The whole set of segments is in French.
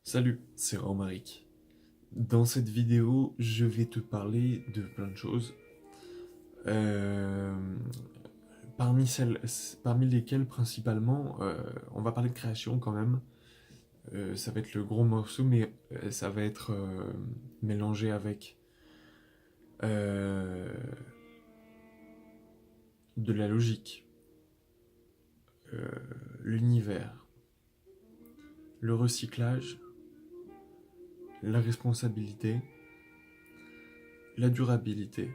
Salut, c'est Romaric. Dans cette vidéo, je vais te parler de plein de choses, euh, parmi lesquelles principalement, on va parler de création quand même. Ça va être le gros morceau, mais ça va être mélangé avec euh, de la logique, euh, l'univers, le recyclage, la responsabilité, la durabilité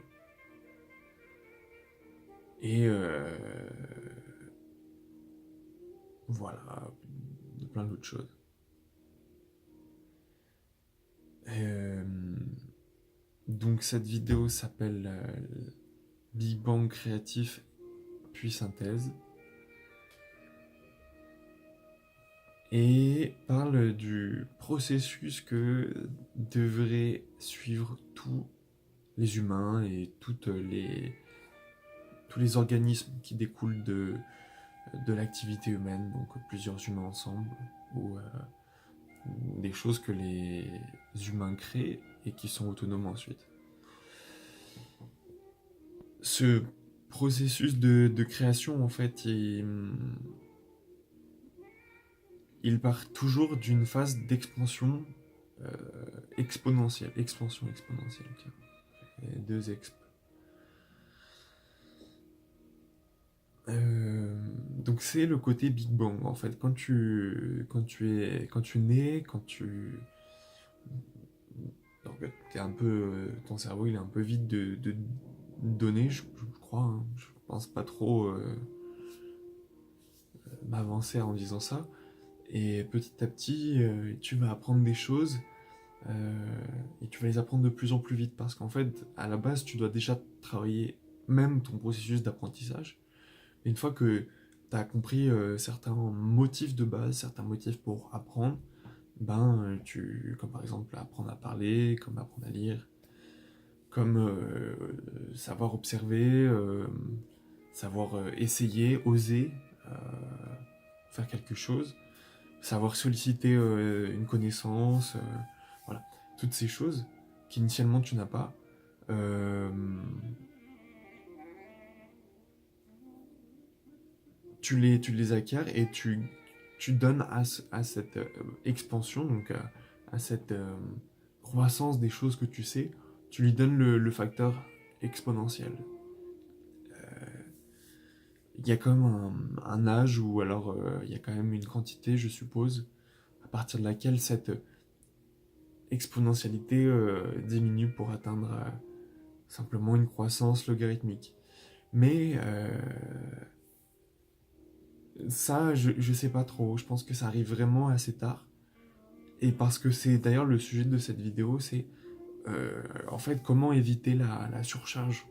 et voilà, plein d'autres choses. Euh, donc cette vidéo s'appelle Big Bang créatif puis synthèse et parle du processus que devraient suivre tous les humains et tous les organismes qui découlent de l'activité humaine, donc plusieurs humains ensemble, ou des choses que les humains créent et qui sont autonomes ensuite. Ce processus de création, en fait, il part toujours d'une phase d'expansion euh, exponentielle. Expansion exponentielle. Okay. Et deux exp. Donc c'est le côté Big Bang en fait. Quand tu nais, quand tu donc, t'es un peu ton cerveau il est un peu vide de données, je crois. Hein. Je pense pas trop m'avancer en disant ça. Et petit à petit, tu vas apprendre des choses et tu vas les apprendre de plus en plus vite parce qu'en fait, à la base, tu dois déjà travailler même ton processus d'apprentissage. Et une fois que tu as compris certains motifs de base, certains motifs pour apprendre, comme par exemple apprendre à parler, comme apprendre à lire, comme savoir observer, savoir essayer, oser euh, faire quelque chose, savoir solliciter une connaissance, voilà, toutes ces choses qu'initialement tu n'as pas, euh, tu les acquiers et tu donnes à cette expansion, donc à cette croissance des choses que tu sais, tu lui donnes le facteur exponentiel. Il y a quand même un âge ou alors il y a quand même une quantité, je suppose, à partir de laquelle cette exponentialité diminue pour atteindre simplement une croissance logarithmique. Mais ça, je sais pas trop. Je pense que ça arrive vraiment assez tard. Et parce que c'est d'ailleurs le sujet de cette vidéo, c'est en fait comment éviter la surcharge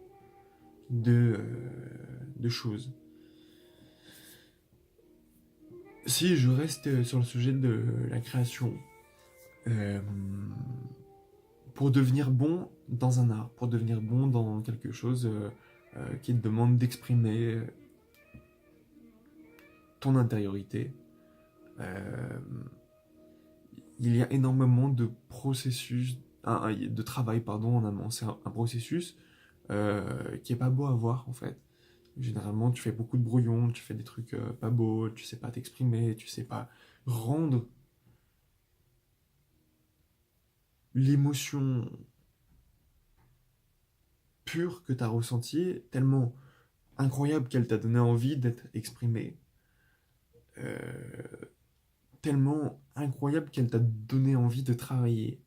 de choses. Si je reste sur le sujet de la création, euh, pour devenir bon dans un art, pour devenir bon dans quelque chose qui te demande d'exprimer ton intériorité, euh, il y a énormément de processus, de travail pardon en amont. C'est un processus qui est pas beau à voir en fait. Généralement, tu fais beaucoup de brouillons, tu fais des trucs pas beaux, tu sais pas t'exprimer, tu sais pas rendre l'émotion pure que tu as ressentie, tellement incroyable qu'elle t'a donné envie d'être exprimée, euh, tellement incroyable qu'elle t'a donné envie de travailler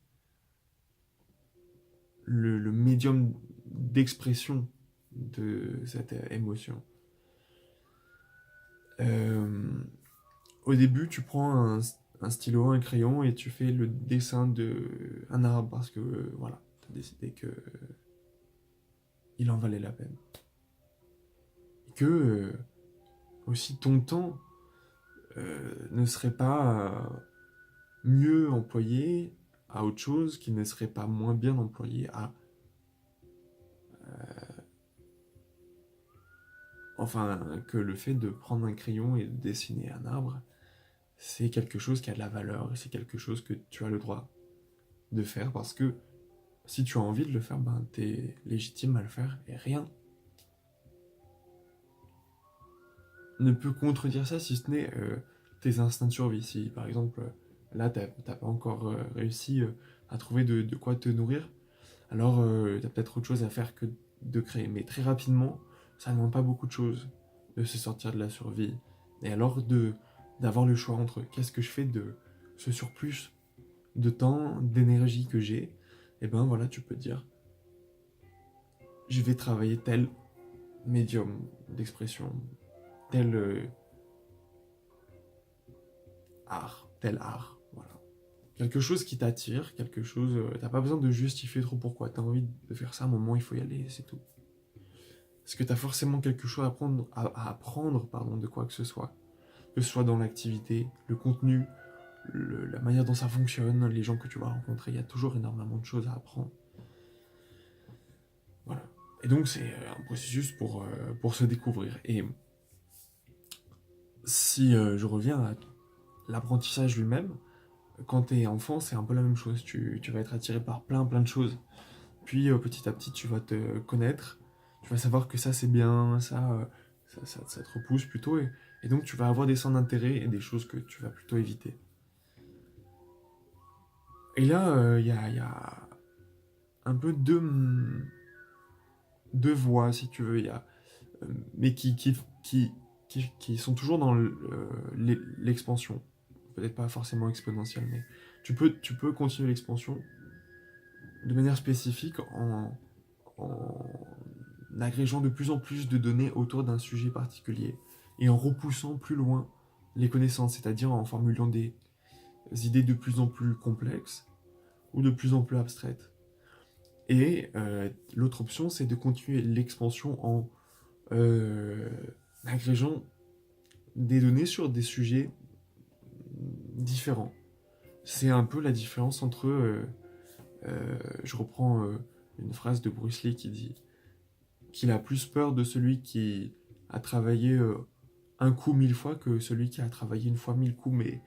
le médium d'expression de cette émotion. Euh, Au début, tu prends un stylo, un crayon et tu fais le dessin d'un arbre parce que voilà, tu as décidé que il en valait la peine. Et que aussi ton temps ne serait pas mieux employé à autre chose, qui ne serait pas moins bien employé à enfin que le fait de prendre un crayon et de dessiner un arbre c'est quelque chose qui a de la valeur, et c'est quelque chose que tu as le droit de faire, parce que si tu as envie de le faire, ben t'es légitime à le faire, et rien ne peut contredire ça, si ce n'est tes instincts de survie. Si par exemple, là, t'as pas encore réussi à trouver de quoi te nourrir, alors t'as peut-être autre chose à faire que de créer. Mais très rapidement, ça ne demande pas beaucoup de choses de se sortir de la survie. Et alors d'avoir le choix entre qu'est-ce que je fais de ce surplus de temps, d'énergie que j'ai, et ben voilà, tu peux te dire, je vais travailler tel médium d'expression, tel tel art, voilà. Quelque chose qui t'attire, quelque chose, t'as pas besoin de justifier trop pourquoi, t'as envie de faire ça, à un moment il faut y aller, c'est tout. Parce que t'as forcément quelque chose à apprendre pardon, de quoi que ce soit dans l'activité, le contenu, la manière dont ça fonctionne, les gens que tu vas rencontrer, il y a toujours énormément de choses à apprendre. Voilà. Et donc c'est un processus pour se découvrir. Et si je reviens à l'apprentissage lui-même, quand t'es enfant, c'est un peu la même chose. Tu vas être attiré par plein de choses. Puis petit à petit, tu vas te connaître. Tu vas savoir que ça c'est bien, ça te repousse plutôt. Et donc tu vas avoir des centres d'intérêt et des choses que tu vas plutôt éviter. Et là, il y a un peu deux voies, si tu veux. Mais qui sont toujours dans l'expansion. Peut-être pas forcément exponentielle, mais tu peux continuer l'expansion de manière spécifique en agrégeant de plus en plus de données autour d'un sujet particulier et en repoussant plus loin les connaissances, c'est-à-dire en formulant des idées de plus en plus complexes ou de plus en plus abstraites. Et l'autre option, c'est de continuer l'expansion en euh, agrégeant des données sur des sujets différents. C'est un peu la différence entre, je reprends une phrase de Bruce Lee qui dit qu'il a plus peur de celui qui a travaillé un coup 1000 fois que celui qui a travaillé une fois 1000 coups, mais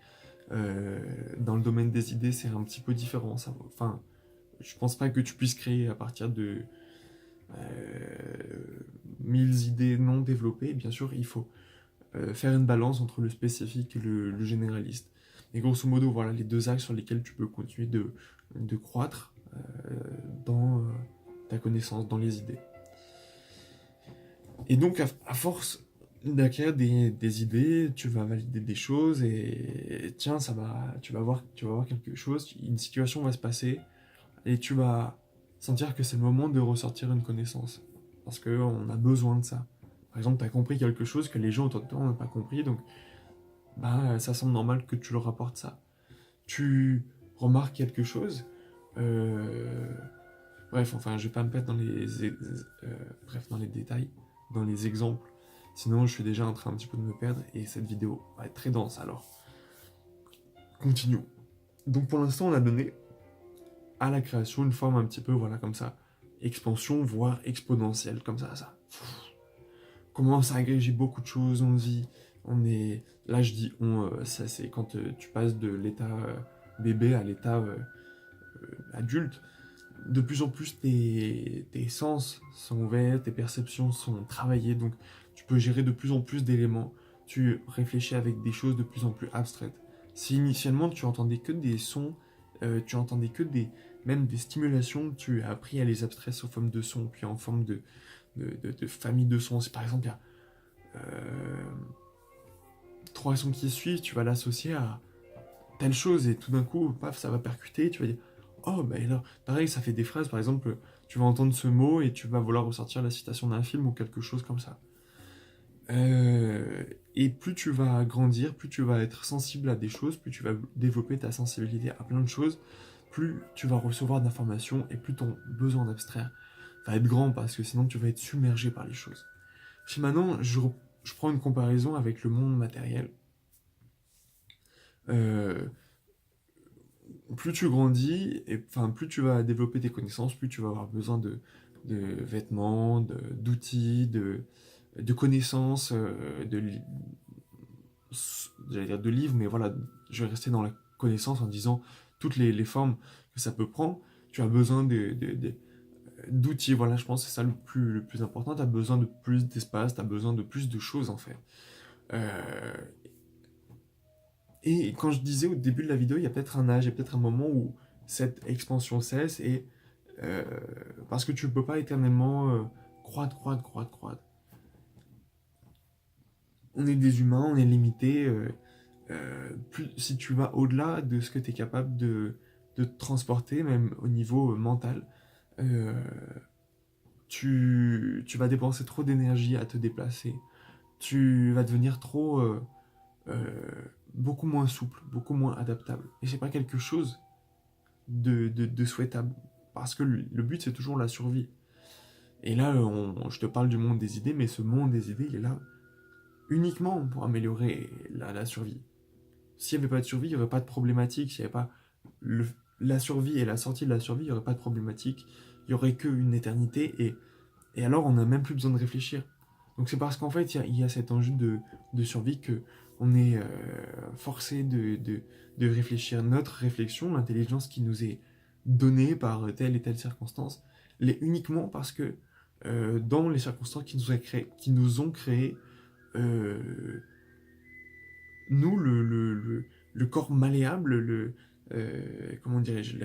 dans le domaine des idées, c'est un petit peu différent. Ça. Enfin, je pense pas que tu puisses créer à partir de 1000 idées non développées. Bien sûr, il faut faire une balance entre le spécifique et le généraliste. Et grosso modo, voilà les deux axes sur lesquels tu peux continuer de croître dans ta connaissance, dans les idées. Et donc, à force d'acquérir des idées, tu vas valider des choses et tiens, tu vas voir quelque chose, une situation va se passer et tu vas sentir que c'est le moment de ressortir une connaissance. Parce qu'on a besoin de ça. Par exemple, tu as compris quelque chose que les gens autour de toi n'ont pas compris, donc bah, ça semble normal que tu leur apportes ça. Tu remarques quelque chose, euh, bref, enfin, je vais pas me mettre dans les détails, dans les exemples, sinon je suis déjà en train un petit peu de me perdre et cette vidéo va être très dense alors. Continuons. Donc pour l'instant, on a donné à la création une forme un petit peu, voilà, comme ça, expansion, voire exponentielle, comme ça. Commence à agréger beaucoup de choses, on vit, on est... Là, je dis on, ça c'est quand tu passes de l'état bébé à l'état adulte. De plus en plus, tes sens sont ouverts, tes perceptions sont travaillées, donc tu peux gérer de plus en plus d'éléments. Tu réfléchis avec des choses de plus en plus abstraites. Si initialement tu entendais que des sons, tu entendais que même des stimulations, tu as appris à les abstraire sous forme de sons, puis en forme de famille de sons. Si par exemple il y a trois sons qui suivent, tu vas l'associer à telle chose et tout d'un coup, paf, ça va percuter, tu vas dire oh, bah alors, pareil, ça fait des phrases, par exemple, tu vas entendre ce mot et tu vas vouloir ressortir la citation d'un film ou quelque chose comme ça. Et plus tu vas grandir, plus tu vas être sensible à des choses, plus tu vas développer ta sensibilité à plein de choses, plus tu vas recevoir d'informations et plus ton besoin d'abstraire va être grand parce que sinon tu vas être submergé par les choses. Si maintenant je prends une comparaison avec le monde matériel, euh, plus tu grandis, et enfin plus tu vas développer tes connaissances, plus tu vas avoir besoin de vêtements, d'outils, de connaissances, j'allais dire de livres, mais voilà, je vais rester dans la connaissance en disant toutes les formes que ça peut prendre. Tu as besoin d'outils, voilà, je pense que c'est ça le plus important. Tu as besoin de plus d'espace, tu as besoin de plus de choses en fait. Euh, et quand je disais au début de la vidéo, il y a peut-être un âge, il y a peut-être un moment où cette expansion cesse et euh, parce que tu ne peux pas éternellement croître. On est des humains, on est limité. Si tu vas au-delà de ce que tu es capable de transporter, même au niveau mental, euh, tu vas dépenser trop d'énergie à te déplacer. Tu vas devenir euh, beaucoup moins souple, beaucoup moins adaptable. Et c'est pas quelque chose de souhaitable. Parce que le but, c'est toujours la survie. Et là, je te parle du monde des idées, mais ce monde des idées, il est là uniquement pour améliorer la survie. S'il n'y avait pas de survie, il n'y aurait pas de problématique. S'il n'y avait pas le- la survie et la sortie de la survie, il n'y aurait pas de problématique. Il n'y aurait qu'une éternité. Et alors, on n'a même plus besoin de réfléchir. Donc c'est parce qu'en fait, il y a cet enjeu de survie que on est forcé de réfléchir. Notre réflexion, l'intelligence qui nous est donnée par telle et telle circonstance, l'est uniquement parce que dans les circonstances qui nous ont créé, euh, nous, le corps malléable, comment dirais-je,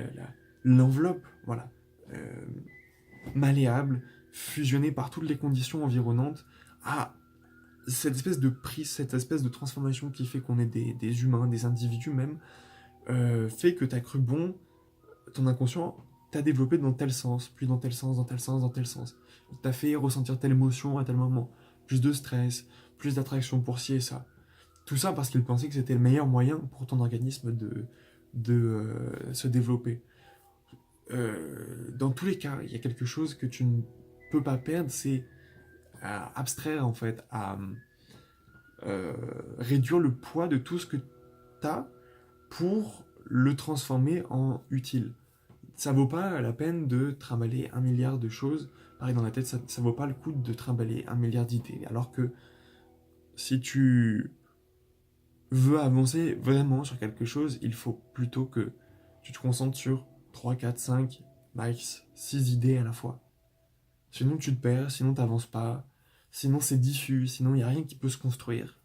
l'enveloppe, voilà, euh, malléable, fusionné par toutes les conditions environnantes, a cette espèce de prise, cette espèce de transformation qui fait qu'on est des humains, des individus même, fait que t'as cru bon, ton inconscient t'a développé dans tel sens, puis dans tel sens, dans tel sens, dans tel sens. Il t'a fait ressentir telle émotion à tel moment, plus de stress, plus d'attraction pour ci et ça. Tout ça parce qu'il pensait que c'était le meilleur moyen pour ton organisme de se développer. Dans tous les cas, il y a quelque chose que tu ne peux pas perdre, c'est à abstraire en fait, à réduire le poids de tout ce que tu as pour le transformer en utile. Ça vaut pas la peine de trimballer 1 milliard de choses. Pareil dans la tête, ça vaut pas le coup de trimballer 1 milliard d'idées. Alors que si tu veux avancer vraiment sur quelque chose, il faut plutôt que tu te concentres sur 3 4 5 max 6 idées à la fois. Sinon tu te perds, sinon tu n'avances pas, sinon c'est diffus, sinon il n'y a rien qui peut se construire.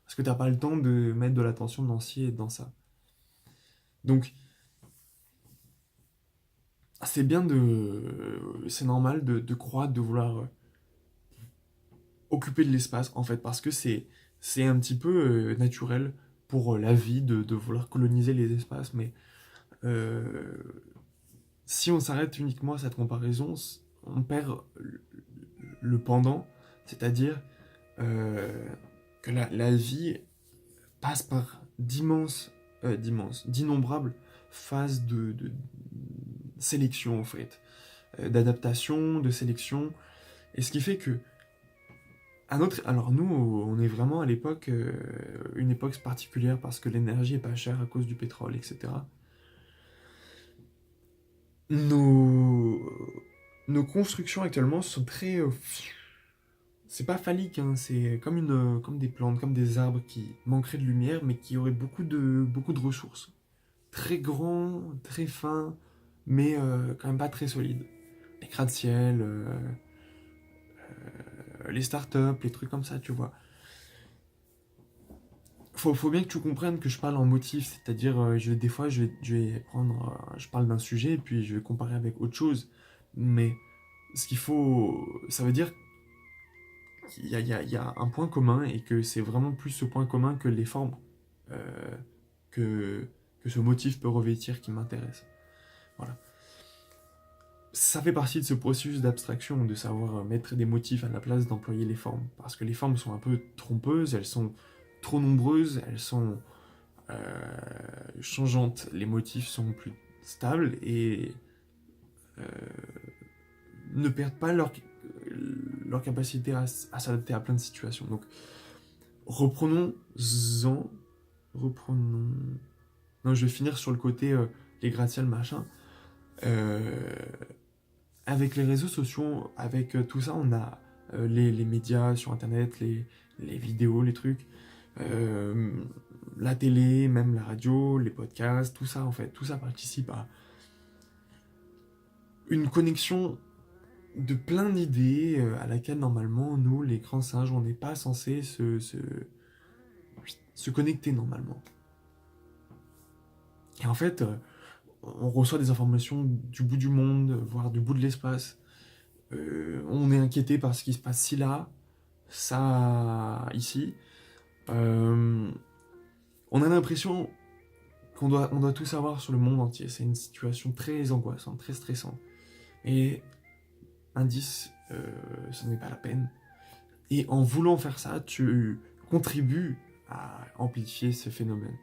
Parce que tu n'as pas le temps de mettre de l'attention dans ci et dans ça. Donc c'est bien c'est normal de croire, de vouloir occuper de l'espace en fait, parce que c'est un petit peu naturel pour la vie de vouloir coloniser les espaces, mais euh, si on s'arrête uniquement à cette comparaison, on perd le pendant, c'est-à-dire euh, que la vie passe par d'innombrables phases de sélection en fait, d'adaptation, de sélection, et ce qui fait que alors nous, on est vraiment à l'époque, une époque particulière parce que l'énergie est pas chère à cause du pétrole, etc. Nos, nos constructions actuellement sont très, c'est pas phallique, hein, c'est comme des plantes, comme des arbres qui manqueraient de lumière, mais qui auraient beaucoup de ressources. Très grands, très fins, mais quand même pas très solides. Les gratte-ciel, les startups, les trucs comme ça, tu vois. Faut bien que tu comprennes que je parle en motif, c'est-à-dire, des fois, je vais prendre, je parle d'un sujet, et puis je vais comparer avec autre chose. Mais ce qu'il faut, ça veut dire il y a un point commun, et que c'est vraiment plus ce point commun que les formes euh, que, que ce motif peut revêtir qui m'intéresse. Voilà. Ça fait partie de ce processus d'abstraction, de savoir mettre des motifs à la place d'employer les formes. Parce que les formes sont un peu trompeuses, elles sont trop nombreuses, elles sont changeantes. Les motifs sont plus stables et euh, ne perdent pas leur capacité à s'adapter à plein de situations. Donc reprenons-en. Reprenons. Non, je vais finir sur le côté les gratte-ciel machin. Euh, Avec les réseaux sociaux, avec tout ça, on a les médias sur internet, les vidéos, les trucs. Euh, la télé, même la radio, les podcasts, tout ça en fait, tout ça participe à une connexion de plein d'idées à laquelle normalement nous, les grands singes, on n'est pas censé se connecter normalement. Et en fait, on reçoit des informations du bout du monde, voire du bout de l'espace. On est inquiété par ce qui se passe ci là, ça ici. Euh, on a l'impression on doit tout savoir sur le monde entier. C'est une situation très angoissante, très stressante. Et indice, ce n'est pas la peine. Et en voulant faire ça, tu contribues à amplifier ce phénomène.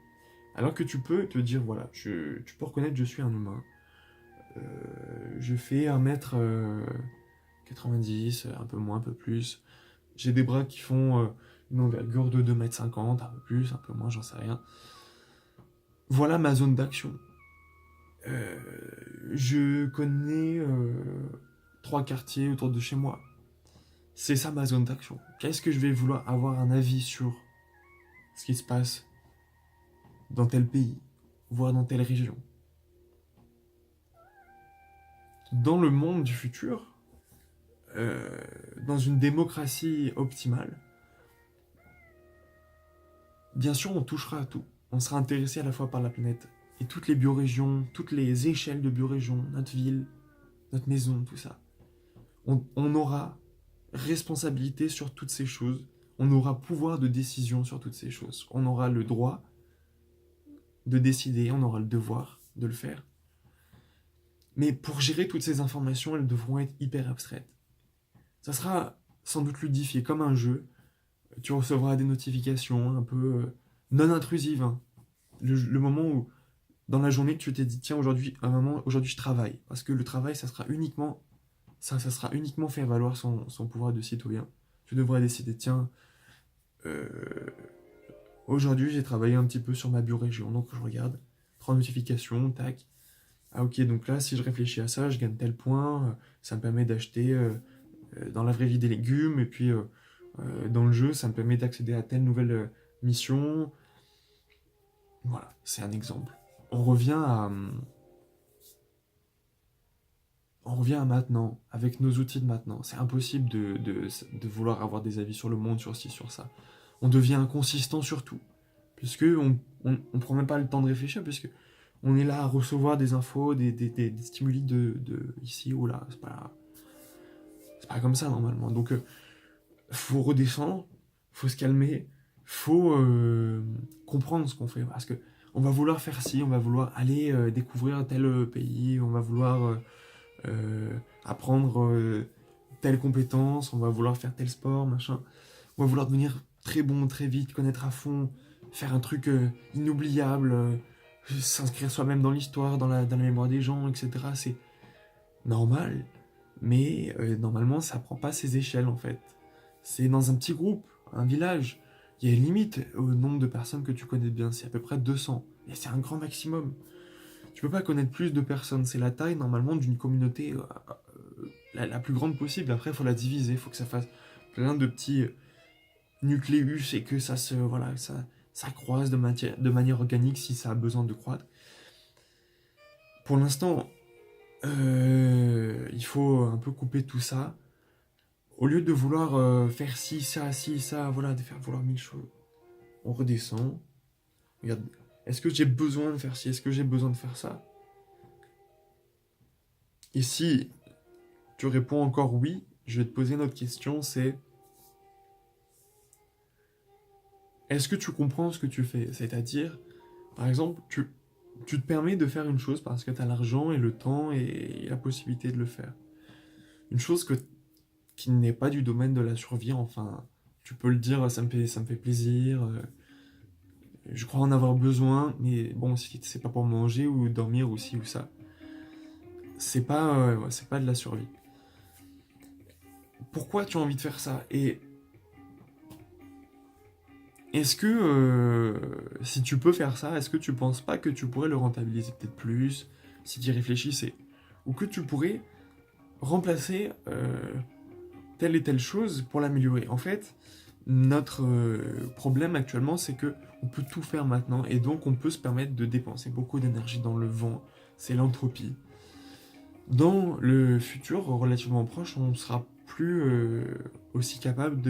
Alors que tu peux te dire, voilà, tu peux reconnaître que je suis un humain. Euh, je fais 1m90, un peu moins, un peu plus. J'ai des bras qui font une envergure de 2,50 m, un peu plus, un peu moins, j'en sais rien. Voilà ma zone d'action. Euh, je connais 3 quartiers autour de chez moi. C'est ça ma zone d'action. Qu'est-ce que je vais vouloir avoir un avis sur ce qui se passe dans tel pays, voire dans telle région? Dans le monde du futur, dans une démocratie optimale, bien sûr on touchera à tout. On sera intéressé à la fois par la planète et toutes les biorégions, toutes les échelles de biorégions, notre ville, notre maison, tout ça. On aura responsabilité sur toutes ces choses. On aura pouvoir de décision sur toutes ces choses. On aura le droit de décider, on aura le devoir de le faire. Mais pour gérer toutes ces informations, elles devront être hyper abstraites. Ça sera sans doute ludifié comme un jeu. Tu recevras des notifications un peu non intrusives, hein. Le moment où, dans la journée, tu t'es dit, tiens, aujourd'hui je travaille. Parce que le travail, ça sera uniquement faire valoir son pouvoir de citoyen. Tu devrais décider, tiens, euh, aujourd'hui j'ai travaillé un petit peu sur ma biorégion, donc je regarde, 3 notifications, tac. Ah ok, donc là, si je réfléchis à ça, je gagne tel point, ça me permet d'acheter dans la vraie vie des légumes, et puis dans le jeu, ça me permet d'accéder à telle nouvelle mission. Voilà, c'est un exemple. On revient à, on revient à maintenant, avec nos outils de maintenant. C'est impossible de vouloir avoir des avis sur le monde, sur ci, sur ça. On devient inconsistant sur tout, puisque on prend même pas le temps de réfléchir, puisque on est là à recevoir des infos, des stimuli de ici ou là. C'est pas comme ça normalement. Donc, faut redescendre, faut se calmer, faut comprendre ce qu'on fait. Parce que on va vouloir faire ci, on va vouloir aller découvrir tel pays, on va vouloir apprendre telle compétence, on va vouloir faire tel sport, machin. On va vouloir devenir très bon, très vite, connaître à fond, faire un truc inoubliable, s'inscrire soi-même dans l'histoire, dans la mémoire des gens, etc. C'est normal, mais normalement ça prend pas ces échelles en fait. C'est dans un petit groupe, un village. Il y a une limite au nombre de personnes que tu connais bien, c'est à peu près 200. Et c'est un grand maximum. Tu peux pas connaître plus de personnes, c'est la taille normalement d'une communauté la plus grande possible. Après, il faut la diviser, il faut que ça fasse plein de petits nucléus et que ça croise de manière organique si ça a besoin de croître. Pour l'instant, il faut un peu couper tout ça. Au lieu de vouloir faire ci, ça, voilà, de faire vouloir mille choses, on redescend. Regarde, est-ce que j'ai besoin de faire ci? Est-ce que j'ai besoin de faire ça? Et si tu réponds encore oui, je vais te poser une autre question, c'est est-ce que tu comprends ce que tu fais? C'est-à-dire, par exemple, tu te permets de faire une chose parce que tu as l'argent et le temps et la possibilité de le faire. Une chose qui n'est pas du domaine de la survie, enfin, tu peux le dire, ça me fait plaisir, je crois en avoir besoin, mais bon, si c'est pas pour manger ou dormir ou ci ou ça, c'est pas de la survie. Pourquoi tu as envie de faire ça? Et est-ce que, si tu peux faire ça, est-ce que tu penses pas que tu pourrais le rentabiliser peut-être plus, si tu y réfléchissais? Ou que tu pourrais remplacer telle et telle chose pour l'améliorer? En fait, Notre problème actuellement, c'est que on peut tout faire maintenant et donc on peut se permettre de dépenser beaucoup d'énergie dans le vent. C'est l'entropie. Dans le futur relativement proche, on sera plus aussi capable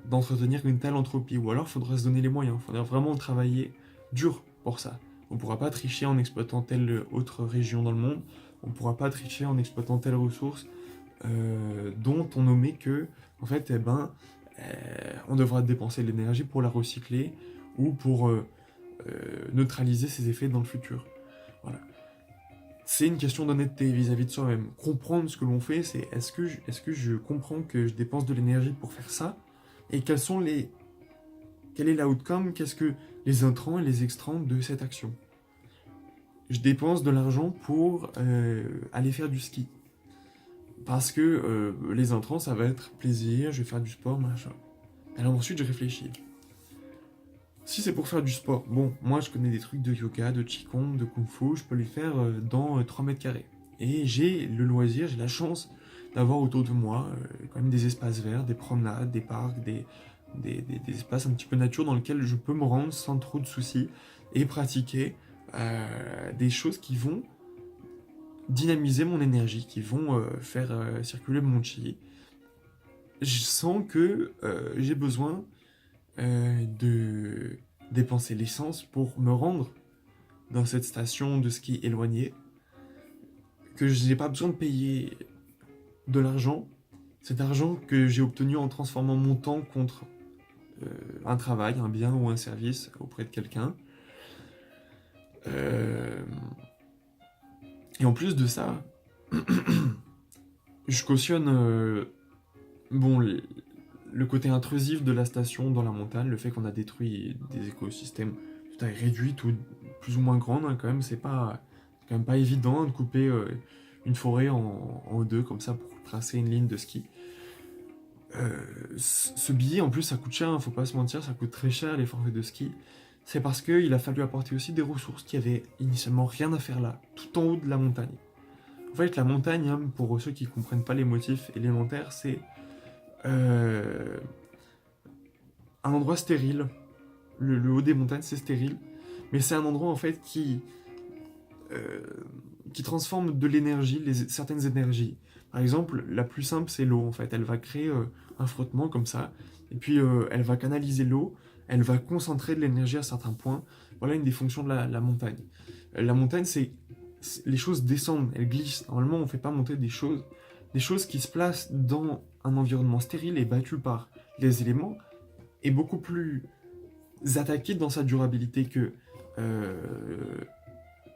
d'entretenir une telle entropie. Ou alors, il faudra se donner les moyens. Il faudra vraiment travailler dur pour ça. On ne pourra pas tricher en exploitant telle autre région dans le monde. On ne pourra pas tricher en exploitant telle ressource dont on nommait que, en fait, on devra dépenser de l'énergie pour la recycler ou pour neutraliser ses effets dans le futur. Voilà. C'est une question d'honnêteté vis-à-vis de soi-même. Comprendre ce que l'on fait, c'est est-ce que je comprends que je dépense de l'énergie pour faire ça et quel est l'outcome, qu'est-ce que les intrants et les extrants de cette action. Je dépense de l'argent pour aller faire du ski. Parce que les intrants, ça va être plaisir, je vais faire du sport, machin. Alors ensuite, je réfléchis. Si c'est pour faire du sport, bon, moi je connais des trucs de yoga, de qigong, de kung fu, je peux les faire dans 3 mètres carrés. Et j'ai le loisir, j'ai la chance d'avoir autour de moi quand même des espaces verts, des promenades, des parcs, des espaces un petit peu nature dans lesquels je peux me rendre sans trop de soucis et pratiquer des choses qui vont dynamiser mon énergie, qui vont faire circuler mon chi. Je sens que j'ai besoin de dépenser l'essence pour me rendre dans cette station de ski éloignée, que je n'ai pas besoin de payer de l'argent, cet argent que j'ai obtenu en transformant mon temps contre un travail, un bien ou un service auprès de quelqu'un. Et en plus de ça, je cautionne bon, le côté intrusif de la station dans la montagne, le fait qu'on a détruit des écosystèmes de taille réduite ou plus ou moins grande, hein, quand même, c'est quand même pas évident de couper une forêt en deux comme ça pour tracer une ligne de ski. Ce billet, en plus, ça coûte cher, hein, faut pas se mentir, ça coûte très cher les forfaits de ski. C'est parce qu'il a fallu apporter aussi des ressources qui avaient initialement rien à faire là, tout en haut de la montagne. En fait, la montagne, hein, pour ceux qui comprennent pas les motifs élémentaires, c'est euh, un endroit stérile. Le haut des montagnes, c'est stérile. Mais c'est un endroit, en fait, euh, qui transforme de l'énergie, certaines énergies. Par exemple, la plus simple, c'est l'eau, en fait. Elle va créer un frottement comme ça. Et puis, elle va canaliser l'eau. Elle va concentrer de l'énergie à certains points. Voilà une des fonctions de la montagne. La montagne, les choses descendent, elles glissent. Normalement, on ne fait pas monter des choses qui se placent dans un environnement stérile et battu par les éléments, est beaucoup plus attaqué dans sa durabilité que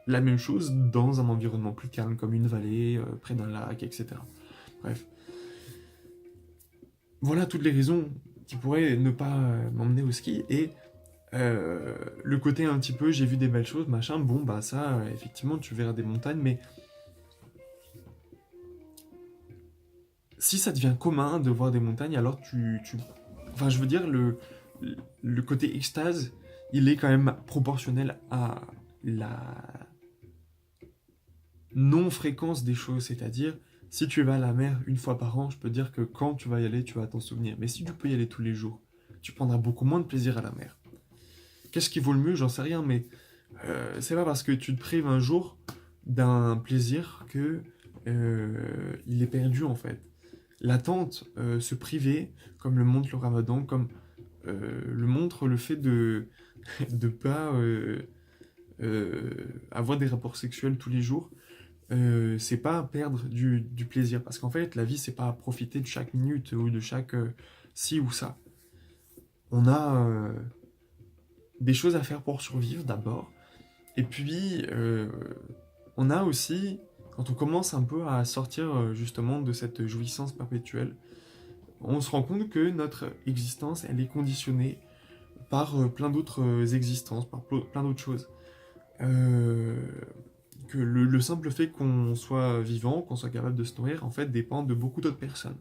la même chose dans un environnement plus calme, comme une vallée, près d'un lac, etc. Bref. Voilà toutes les raisons qui pourraient ne pas m'emmener au ski. Et le côté un petit peu, j'ai vu des belles choses, machin, bon, bah ça, effectivement, tu verras des montagnes, mais si ça devient commun de voir des montagnes, alors enfin, je veux dire, le côté extase, il est quand même proportionnel à la non-fréquence des choses, c'est-à-dire, si tu vas à la mer une fois par an, je peux dire que quand tu vas y aller, tu vas t'en souvenir. Mais si tu peux y aller tous les jours, tu prendras beaucoup moins de plaisir à la mer. Qu'est-ce qui vaut le mieux? J'en sais rien, mais c'est pas parce que tu te prives un jour d'un plaisir que il est perdu en fait. L'attente, se priver, comme le montre le Ramadan, comme le montre le fait de de pas avoir des rapports sexuels tous les jours, c'est pas perdre du plaisir. Parce qu'en fait, la vie, c'est pas profiter de chaque minute ou de chaque ci ou ça. On a des choses à faire pour survivre d'abord. Et puis, on a aussi, quand on commence un peu à sortir justement de cette jouissance perpétuelle, on se rend compte que notre existence, elle est conditionnée par plein d'autres existences, par plein d'autres choses. Euh, que le simple fait qu'on soit vivant, qu'on soit capable de se nourrir, en fait, dépend de beaucoup d'autres personnes.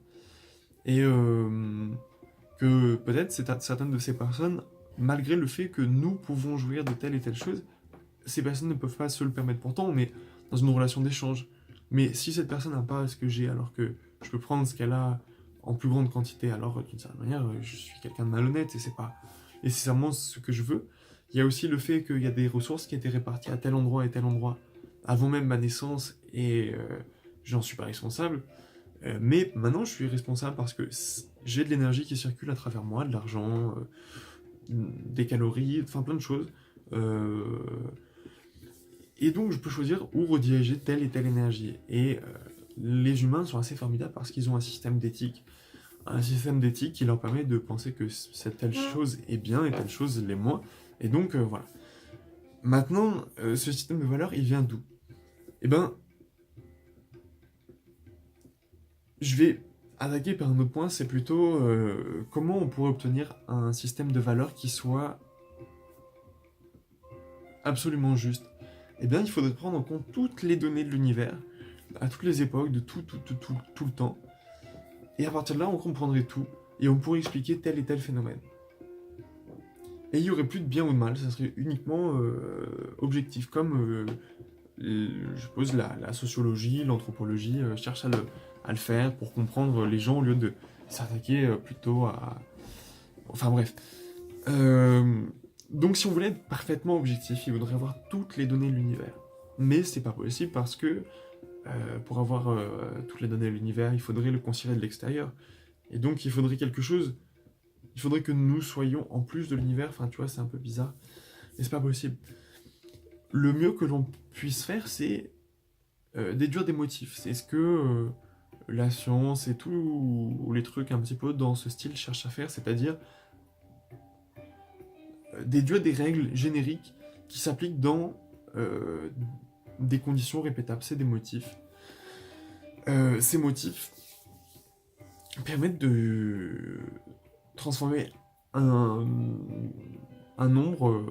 Et que peut-être certaines de ces personnes, malgré le fait que nous pouvons jouir de telle et telle chose, ces personnes ne peuvent pas se le permettre. Pourtant, on est dans une relation d'échange. Mais si cette personne n'a pas ce que j'ai, alors que je peux prendre ce qu'elle a en plus grande quantité, alors d'une certaine manière, je suis quelqu'un de malhonnête et c'est pas nécessairement ce que je veux. Il y a aussi le fait qu'il y a des ressources qui étaient réparties à tel endroit et tel endroit avant même ma naissance et j'en suis pas responsable. Mais maintenant, je suis responsable parce que j'ai de l'énergie qui circule à travers moi, de l'argent, des calories, enfin plein de choses. Euh, et donc, je peux choisir où rediriger telle et telle énergie. Et les humains sont assez formidables parce qu'ils ont un système d'éthique qui leur permet de penser que cette telle chose est bien et telle chose l'est moins. Et donc, voilà. Maintenant, ce système de valeurs, il vient d'où? Eh ben, je vais attaquer par un autre point, c'est plutôt comment on pourrait obtenir un système de valeurs qui soit absolument juste. Eh bien, il faudrait prendre en compte toutes les données de l'univers, à toutes les époques, de tout le temps. Et à partir de là, on comprendrait tout, et on pourrait expliquer tel et tel phénomène. Et il n'y aurait plus de bien ou de mal, ça serait uniquement objectif, comme je suppose la sociologie, l'anthropologie cherche à le faire pour comprendre les gens au lieu de s'attaquer plutôt à... Enfin bref. Donc si on voulait être parfaitement objectif, il faudrait avoir toutes les données de l'univers. Mais c'est pas possible parce que pour avoir toutes les données de l'univers, il faudrait le considérer de l'extérieur. Et donc il faudrait quelque chose, il faudrait que nous soyons en plus de l'univers, enfin tu vois, c'est un peu bizarre, mais c'est pas possible. Le mieux que l'on puisse faire, c'est déduire des motifs. C'est ce que la science et tous les trucs un petit peu dans ce style cherchent à faire, c'est-à-dire déduire des règles génériques qui s'appliquent dans des conditions répétables. C'est des motifs. Ces motifs permettent de transformer un, un nombre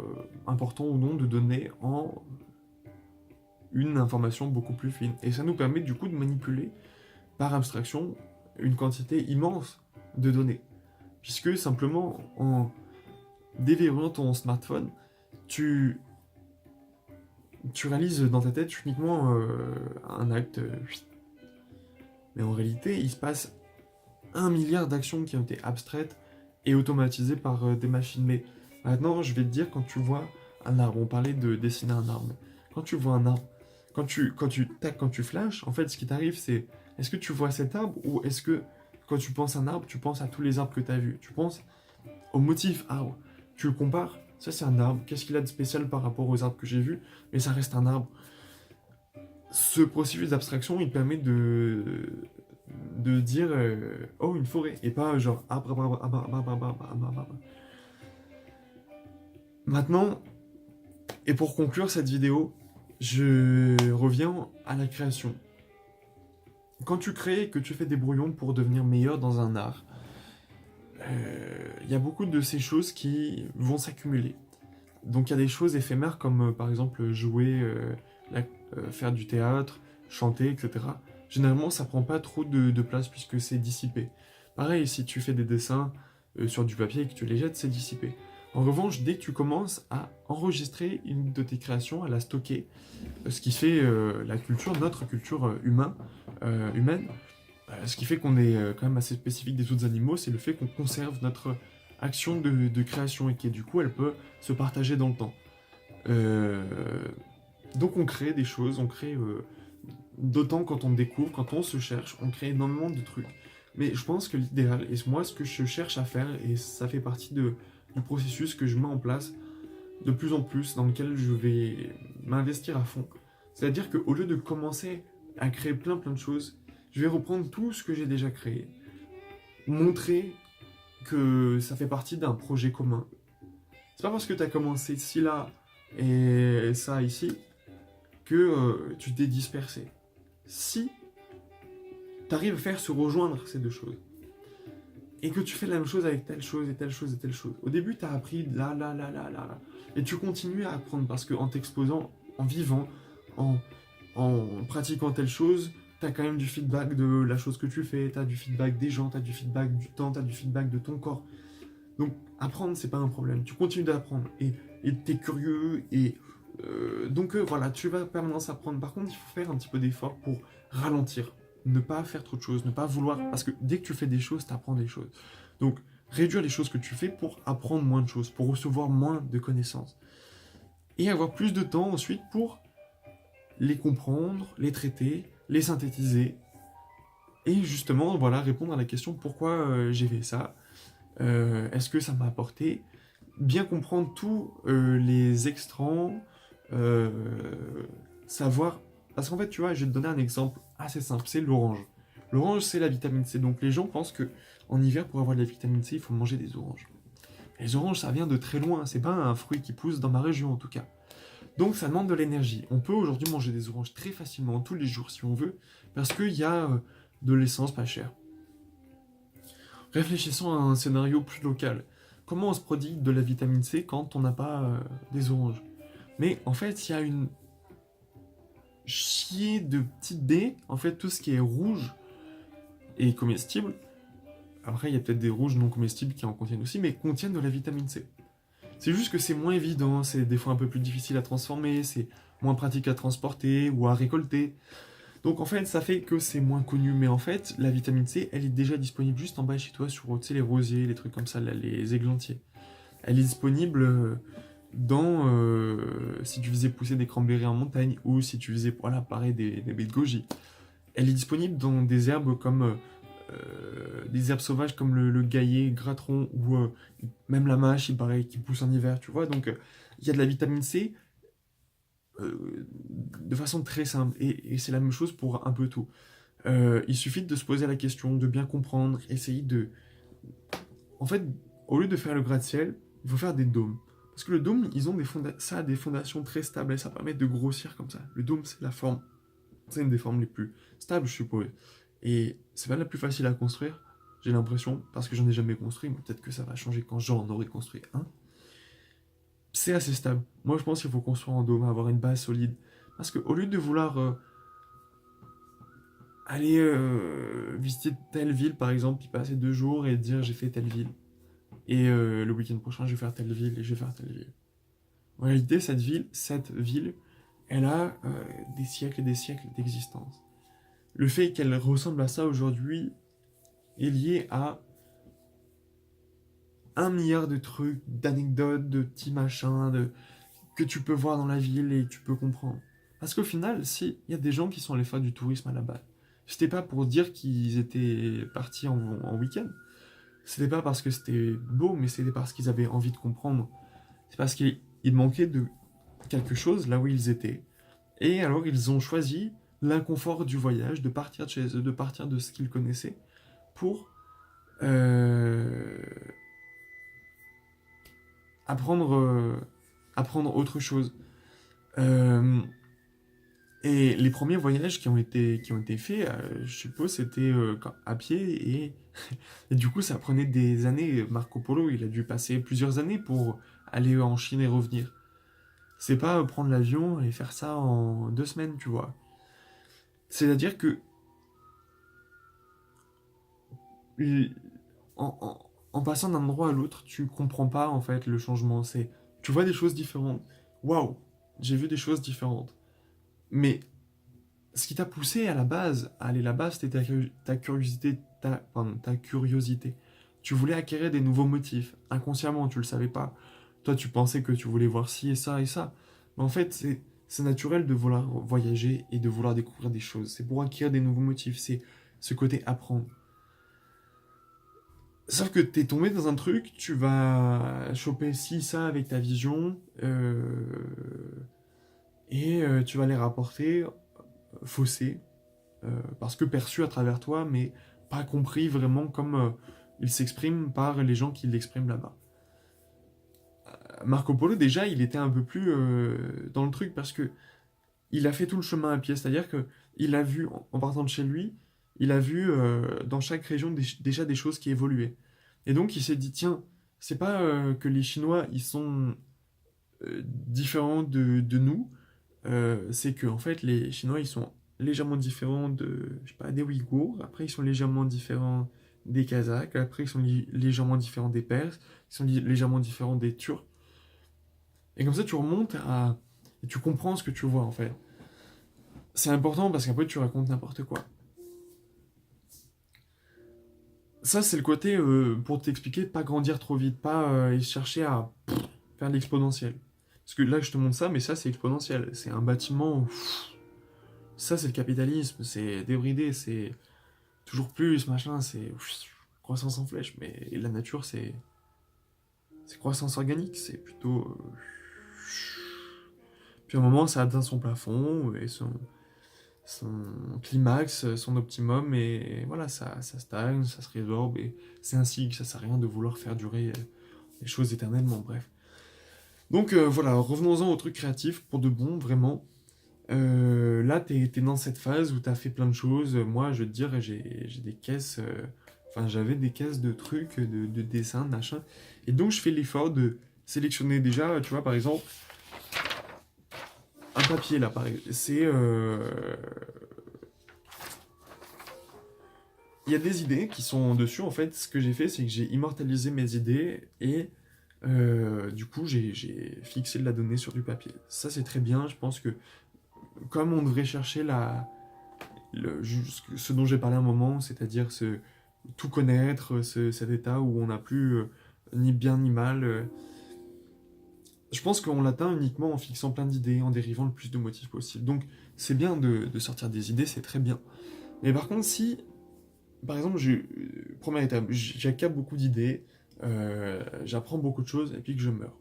important ou non de données en une information beaucoup plus fine. Et ça nous permet du coup de manipuler par abstraction une quantité immense de données. Puisque simplement en déverrouillant ton smartphone, tu réalises dans ta tête uniquement un acte. Mais en réalité, il se passe 1 milliard d'actions qui ont été abstraites et automatisées par des machines. Mais maintenant, je vais te dire, quand tu vois un arbre, on parlait de dessiner un arbre. Quand tu vois un arbre, quand tu flashes, en fait, ce qui t'arrive, c'est est-ce que tu vois cet arbre ou est-ce que quand tu penses à un arbre, tu penses à tous les arbres que tu as vus? Tu penses au motif arbre. Tu le compares, ça c'est un arbre. Qu'est-ce qu'il a de spécial par rapport aux arbres que j'ai vus? Mais ça reste un arbre. Ce processus d'abstraction, il permet de dire oh, une forêt, et pas genre arbre, arbre, arbre, arbre, arbre, arbre, arbre, arbre, arbre. Maintenant, et pour conclure cette vidéo, je reviens à la création. Quand tu crées et que tu fais des brouillons pour devenir meilleur dans un art, il y a beaucoup de ces choses qui vont s'accumuler. Donc il y a des choses éphémères comme par exemple jouer, faire du théâtre, chanter, etc. Généralement ça prend pas trop de place puisque c'est dissipé. Pareil, si tu fais des dessins sur du papier et que tu les jettes, c'est dissipé. En revanche, dès que tu commences à enregistrer une de tes créations, à la stocker, ce qui fait la culture, notre culture humaine, ce qui fait qu'on est quand même assez spécifique des autres animaux, c'est le fait qu'on conserve notre action de création et qui du coup elle peut se partager dans le temps. Donc on crée des choses, on crée d'autant quand on découvre, quand on se cherche, on crée énormément de trucs. Mais je pense que l'idéal, et moi ce que je cherche à faire, et ça fait partie du processus que je mets en place de plus en plus, dans lequel je vais m'investir à fond, c'est-à-dire qu'au lieu de commencer à créer plein de choses, je vais reprendre tout ce que j'ai déjà créé, montrer que ça fait partie d'un projet commun. C'est pas parce que tu as commencé ci là et ça ici que tu t'es dispersé. Si tu arrives à faire se rejoindre ces deux choses, et que tu fais la même chose avec telle chose et telle chose et telle chose, au début tu as appris là, et tu continues à apprendre parce qu'en t'exposant, en vivant, en pratiquant telle chose, t'as quand même du feedback de la chose que tu fais, t'as du feedback des gens, t'as du feedback du temps, t'as du feedback de ton corps. Donc apprendre, c'est pas un problème. Tu continues d'apprendre et t'es curieux et donc voilà, tu vas permanence apprendre. Par contre, il faut faire un petit peu d'effort pour ralentir. ne pas faire trop de choses, ne pas vouloir... Parce que dès que tu fais des choses, tu apprends des choses. Donc, réduire les choses que tu fais pour apprendre moins de choses, pour recevoir moins de connaissances. Et avoir plus de temps ensuite pour les comprendre, les traiter, les synthétiser. Et justement, voilà, répondre à la question pourquoi j'ai fait ça, est-ce que ça m'a apporté, bien comprendre tous les extrants, euh, savoir... Parce qu'en fait, tu vois, je vais te donner un exemple assez simple, c'est l'orange. L'orange, c'est la vitamine C. Donc les gens pensent que en hiver, pour avoir de la vitamine C, il faut manger des oranges. Les oranges, ça vient de très loin, c'est pas un fruit qui pousse dans ma région en tout cas. Donc ça demande de l'énergie. On peut aujourd'hui manger des oranges très facilement, tous les jours si on veut, parce qu'il y a de l'essence pas chère. Réfléchissons à un scénario plus local. Comment on se prodigue de la vitamine C quand on n'a pas des oranges? Mais en fait, il y a une chier de petites baies. En fait, tout ce qui est rouge est comestible. Après, il y a peut-être des rouges non comestibles qui en contiennent aussi, mais contiennent de la vitamine C. C'est juste que c'est moins évident, c'est des fois un peu plus difficile à transformer, c'est moins pratique à transporter ou à récolter. Donc en fait, ça fait que c'est moins connu. Mais en fait, la vitamine C, elle est déjà disponible juste en bas chez toi sur, tu sais, les rosiers, les trucs comme ça, là, les églantiers. Elle est disponible dans si tu faisais pousser des cranberries en montagne ou si tu faisais, voilà, pareil, des baies de goji. Elle est disponible dans des herbes comme des herbes sauvages comme le gaillet, gratteron ou même la mâche, il paraît, qui pousse en hiver, tu vois. Donc il y a de la vitamine C de façon très simple et c'est la même chose pour un peu tout. Il suffit de se poser la question, de bien comprendre, essayer de... En fait, au lieu de faire le gratte-ciel, il faut faire des dômes. Parce que le dôme, ils ont ça a des fondations très stables et ça permet de grossir comme ça. Le dôme, c'est la forme, c'est une des formes les plus stables, je suppose. Et c'est pas la plus facile à construire, j'ai l'impression, parce que j'en ai jamais construit, mais peut-être que ça va changer quand j'en aurai construit un. C'est assez stable. Moi, je pense qu'il faut construire en dôme, avoir une base solide. Parce qu'au lieu de vouloir aller visiter telle ville, par exemple, y passer 2 jours et dire j'ai fait telle ville, et le week-end prochain, je vais faire telle ville et je vais faire telle ville. En réalité, cette ville, elle a des siècles et des siècles d'existence. Le fait qu'elle ressemble à ça aujourd'hui est lié à 1 milliard de trucs, d'anecdotes, de petits machins, que tu peux voir dans la ville et tu peux comprendre. Parce qu'au final, si, il y a des gens qui sont allés faire du tourisme à la base. C'était pas pour dire qu'ils étaient partis en week-end. C'était pas parce que c'était beau, mais c'était parce qu'ils avaient envie de comprendre. C'est parce qu'il manquait de quelque chose là où ils étaient. Et alors ils ont choisi l'inconfort du voyage, de partir de chez eux, de partir de ce qu'ils connaissaient, pour euh, apprendre, apprendre autre chose. Euh, et les premiers voyages qui ont été faits, je suppose, c'était à pied et du coup ça prenait des années. Marco Polo, il a dû passer plusieurs années pour aller en Chine et revenir. C'est pas prendre l'avion et faire ça en 2 semaines, tu vois. C'est-à-dire que en passant d'un endroit à l'autre, tu comprends pas en fait le changement. Tu vois des choses différentes. Waouh, j'ai vu des choses différentes. Mais ce qui t'a poussé à la base, à aller là-bas, c'était ta curiosité, ta curiosité. Tu voulais acquérir des nouveaux motifs. Inconsciemment, tu le savais pas. Toi, tu pensais que tu voulais voir ci et ça et ça. Mais en fait, c'est naturel de vouloir voyager et de vouloir découvrir des choses. C'est pour acquérir des nouveaux motifs. C'est ce côté apprendre. Sauf que t'es tombé dans un truc, tu vas choper ci, ça avec ta vision, et tu vas les rapporter faussés, parce que perçus à travers toi, mais pas compris vraiment comme ils s'expriment par les gens qui l'expriment là-bas. Marco Polo, déjà, il était un peu plus dans le truc, parce que il a fait tout le chemin à pied, c'est-à-dire que il a vu, en partant de chez lui, il a vu dans chaque région déjà des choses qui évoluaient. Et donc il s'est dit, tiens, c'est pas que les Chinois, ils sont différents de nous, c'est que en fait les Chinois, ils sont légèrement différents je sais pas, des Ouïghours, après ils sont légèrement différents des Kazakhs, après ils sont légèrement différents des Perses, ils sont légèrement différents des Turcs. Et comme ça, tu remontes et tu comprends ce que tu vois en fait. C'est important parce qu'après tu racontes n'importe quoi. Ça, c'est le côté, pour t'expliquer, pas grandir trop vite, pas chercher à faire de l'exponentiel. Parce que là, je te montre ça, mais ça, c'est exponentiel. C'est un bâtiment. Ça, c'est le capitalisme, c'est débridé, c'est toujours plus, machin, c'est croissance en flèche. Mais la nature, c'est croissance organique, c'est plutôt. Puis à un moment, ça atteint son plafond et son climax, son optimum, et voilà, ça stagne, ça se résorbe, et c'est ainsi que ça sert à rien de vouloir faire durer les choses éternellement, bref. Donc voilà, revenons-en au truc créatif, pour de bon, vraiment. Là, t'es dans cette phase où t'as fait plein de choses. Moi, je veux te dire, j'ai des caisses. Enfin, j'avais des caisses de trucs, de dessins, de machin. Et donc, je fais l'effort de sélectionner déjà, tu vois, par exemple, un papier là, pareil. C'est. Il y a des idées qui sont dessus. En fait, ce que j'ai fait, c'est que j'ai immortalisé mes idées et du coup, j'ai fixé de la donnée sur du papier. Ça, c'est très bien. Je pense que comme on devrait chercher ce dont j'ai parlé un moment, c'est-à-dire tout connaître, cet état où on n'a plus ni bien ni mal. Je pense qu'on l'atteint uniquement en fixant plein d'idées, en dérivant le plus de motifs possible. Donc c'est bien de sortir des idées, c'est très bien. Mais par contre, si, par exemple, première étape, j'accapte beaucoup d'idées, j'apprends beaucoup de choses, et puis que je meurs,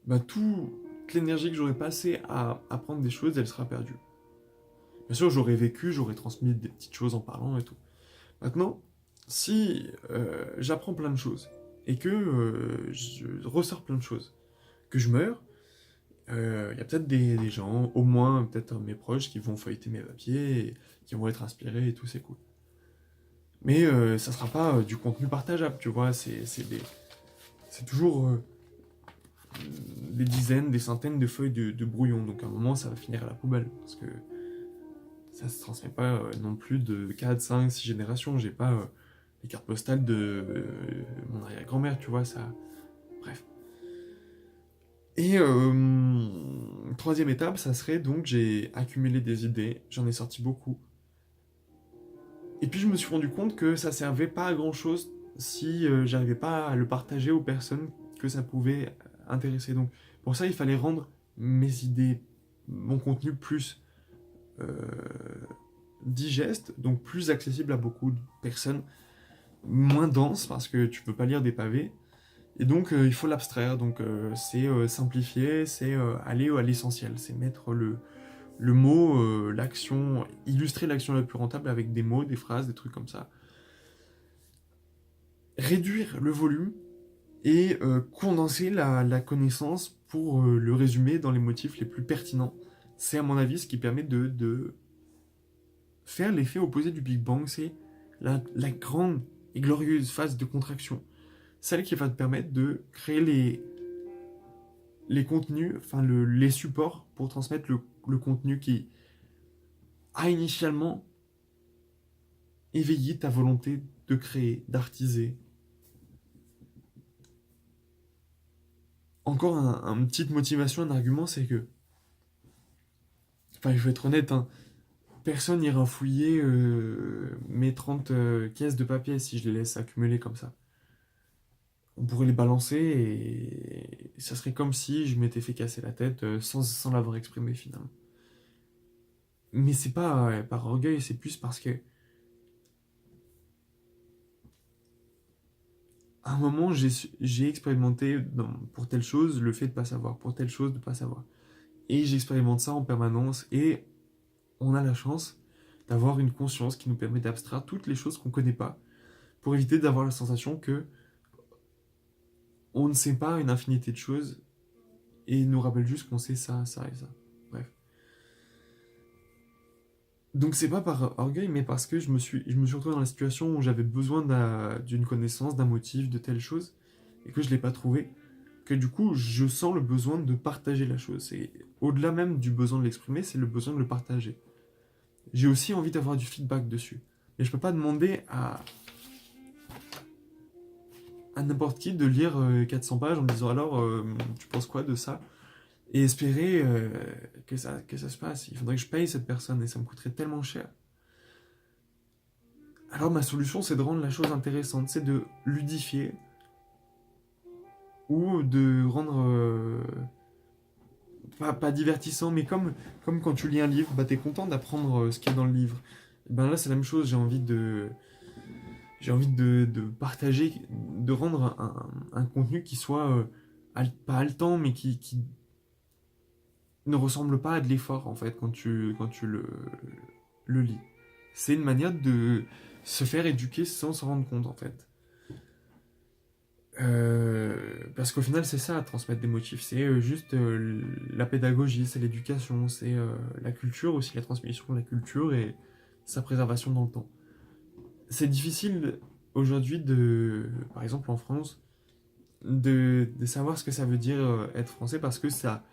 bah toute l'énergie que j'aurais passée à apprendre des choses, elle sera perdue. Bien sûr, j'aurais vécu, j'aurais transmis des petites choses en parlant et tout. Maintenant, si j'apprends plein de choses et que je ressors plein de choses, que je meurs, il y a peut-être des gens, au moins peut-être mes proches, qui vont feuilleter mes papiers, et qui vont être inspirés et tout, c'est cool. Mais ça sera pas du contenu partageable, tu vois, c'est toujours des dizaines, des centaines de feuilles de brouillon, donc à un moment ça va finir à la poubelle, parce que ça se transmet pas non plus de 4, 5, 6 générations. J'ai pas les cartes postales de mon arrière-grand-mère, tu vois, ça. Bref. Et troisième étape, ça serait donc j'ai accumulé des idées, j'en ai sorti beaucoup. Et puis je me suis rendu compte que ça servait pas à grand chose si j'arrivais pas à le partager aux personnes que ça pouvait intéresser. Donc pour ça, il fallait rendre mes idées, mon contenu plus euh, digeste, donc plus accessible à beaucoup de personnes, moins dense parce que tu peux pas lire des pavés. Et donc il faut l'abstraire, donc c'est simplifier, c'est aller à l'essentiel, c'est mettre le mot, l'action, illustrer l'action la plus rentable avec des mots, des phrases, des trucs comme ça. Réduire le volume et condenser la connaissance pour le résumer dans les motifs les plus pertinents. C'est à mon avis ce qui permet de faire l'effet opposé du Big Bang, c'est la grande et glorieuse phase de contraction. Celle qui va te permettre de créer les contenus, enfin les supports pour transmettre le contenu qui a initialement éveillé ta volonté de créer, d'artiser. Encore une petite motivation, un argument, c'est que, enfin, je vais être honnête, hein, personne n'ira fouiller mes 30 caisses de papier si je les laisse accumuler comme ça. On pourrait les balancer et ça serait comme si je m'étais fait casser la tête sans l'avoir exprimé finalement. Mais c'est pas par orgueil, c'est plus parce que à un moment j'ai expérimenté pour telle chose le fait de pas savoir, pour telle chose de pas savoir. Et j'expérimente ça en permanence et on a la chance d'avoir une conscience qui nous permet d'abstraire toutes les choses qu'on connaît pas pour éviter d'avoir la sensation que on ne sait pas une infinité de choses et nous rappelle juste qu'on sait ça, ça et ça. Bref. Donc c'est pas par orgueil, mais parce que je me suis retrouvé dans la situation où j'avais besoin d'une connaissance, d'un motif, de telle chose, et que je l'ai pas trouvé, que du coup je sens le besoin de partager la chose. C'est au-delà même du besoin de l'exprimer, c'est le besoin de le partager. J'ai aussi envie d'avoir du feedback dessus. Mais je peux pas demander à n'importe qui de lire 400 pages en me disant alors tu penses quoi de ça et espérer que ça se passe. Il faudrait que je paye cette personne et ça me coûterait tellement cher. Alors ma solution, c'est de rendre la chose intéressante, c'est de ludifier ou de rendre pas divertissant, mais comme quand tu lis un livre, bah t'es content d'apprendre ce qu'il y a dans le livre. Et ben là, c'est la même chose. J'ai envie de partager, de rendre un contenu qui soit pas haletant, mais qui ne ressemble pas à de l'effort en fait quand tu le lis. C'est une manière de se faire éduquer sans s'en rendre compte en fait. Parce qu'au final, c'est ça, transmettre des motifs. C'est juste la pédagogie, c'est l'éducation, c'est la culture aussi, la transmission de la culture et sa préservation dans le temps. C'est difficile aujourd'hui par exemple en France, de savoir ce que ça veut dire être français parce que ça,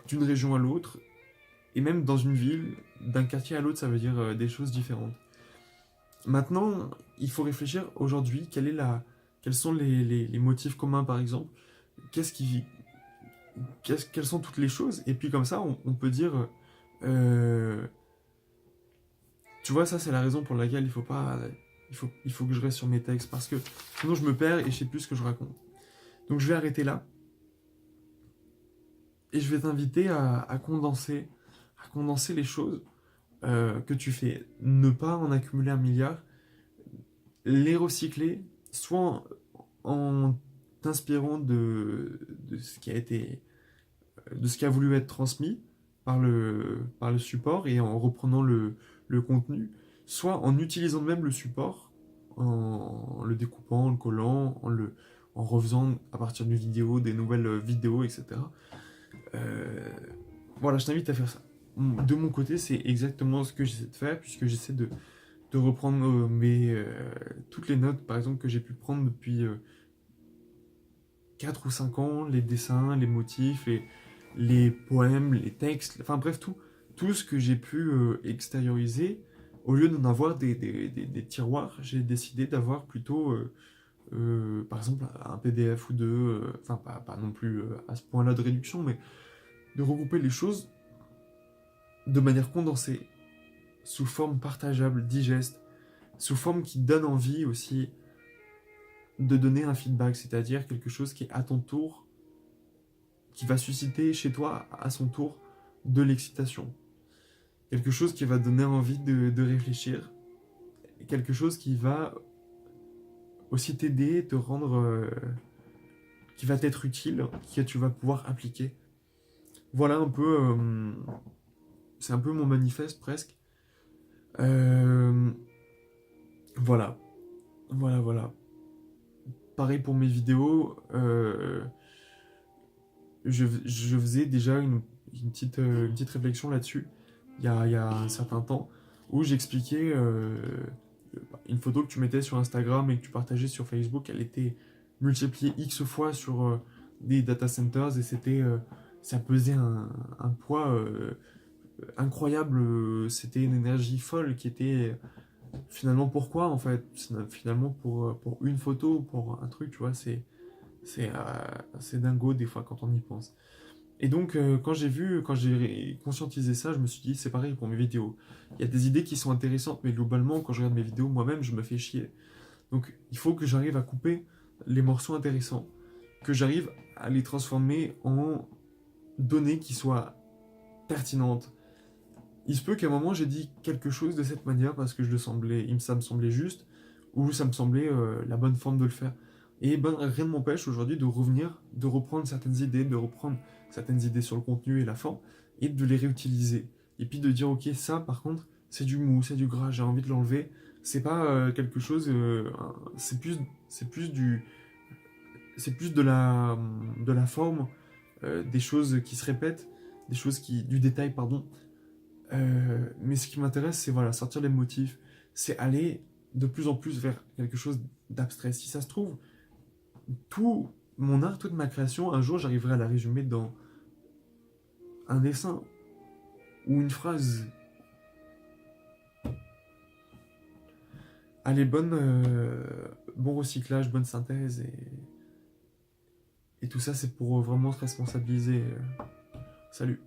d'une région à l'autre, et même dans une ville, d'un quartier à l'autre, ça veut dire des choses différentes. Maintenant, il faut réfléchir aujourd'hui, quels sont les motifs communs par exemple, qu'est-ce qui, quelles sont toutes les choses, et puis comme ça, on peut dire, euh, tu vois, ça c'est la raison pour laquelle il faut pas, il faut que je reste sur mes textes, parce que sinon je me perds et je sais plus ce que je raconte. Donc je vais arrêter là, et je vais t'inviter à condenser les choses que tu fais. Ne pas en accumuler un milliard, les recycler, soit en t'inspirant de ce qui a été, de ce qui a voulu être transmis par le support et en reprenant le contenu, soit en utilisant même le support, en le découpant, en le collant, en refaisant à partir d'une vidéo, des nouvelles vidéos, etc. Euh, voilà, je t'invite à faire ça. De mon côté, c'est exactement ce que j'essaie de faire, puisque j'essaie de reprendre toutes les notes, par exemple, que j'ai pu prendre depuis 4 ou 5 ans, les dessins, les motifs, les poèmes, les textes, enfin bref, tout ce que j'ai pu extérioriser. Au lieu d'en avoir des tiroirs, j'ai décidé d'avoir plutôt, par exemple, un PDF ou deux, enfin pas non plus à ce point-là de réduction, mais de regrouper les choses de manière condensée, sous forme partageable, digeste, sous forme qui donne envie aussi de donner un feedback, c'est-à-dire quelque chose qui est à ton tour, qui va susciter chez toi à son tour de l'excitation. Quelque chose qui va donner envie de réfléchir, quelque chose qui va aussi t'aider, te rendre, qui va t'être utile, que tu vas pouvoir appliquer. Voilà un peu, c'est un peu mon manifeste presque. Euh, voilà, voilà. Pareil pour mes vidéos, je faisais déjà une petite réflexion là-dessus il y a un certain temps où j'expliquais une photo que tu mettais sur Instagram et que tu partageais sur Facebook, elle était multipliée X fois sur des data centers et ça pesait un poids incroyable, c'était une énergie folle qui était finalement pourquoi en fait, finalement pour une photo, pour un truc, tu vois, c'est dingo des fois quand on y pense. Et donc, quand j'ai conscientisé ça, je me suis dit, c'est pareil pour mes vidéos. Il y a des idées qui sont intéressantes, mais globalement, quand je regarde mes vidéos, moi-même, je me fais chier. Donc, il faut que j'arrive à couper les morceaux intéressants, que j'arrive à les transformer en données qui soient pertinentes. Il se peut qu'à un moment, j'ai dit quelque chose de cette manière parce que ça me semblait juste, ou ça me semblait la bonne forme de le faire. Et ben, rien ne m'empêche aujourd'hui de revenir, de reprendre certaines idées, de reprendre certaines idées sur le contenu et la forme, et de les réutiliser. Et puis de dire, ok, ça par contre, c'est du mou, c'est du gras, j'ai envie de l'enlever. C'est pas quelque chose, c'est plus de la forme, des choses qui se répètent, du détail, pardon. Mais ce qui m'intéresse, c'est voilà, sortir les motifs, c'est aller de plus en plus vers quelque chose d'abstrait. Si ça se trouve, tout mon art, toute ma création, un jour j'arriverai à la résumer dans un dessin ou une phrase. Allez, bon recyclage, bonne synthèse et tout ça, c'est pour vraiment se responsabiliser. Salut.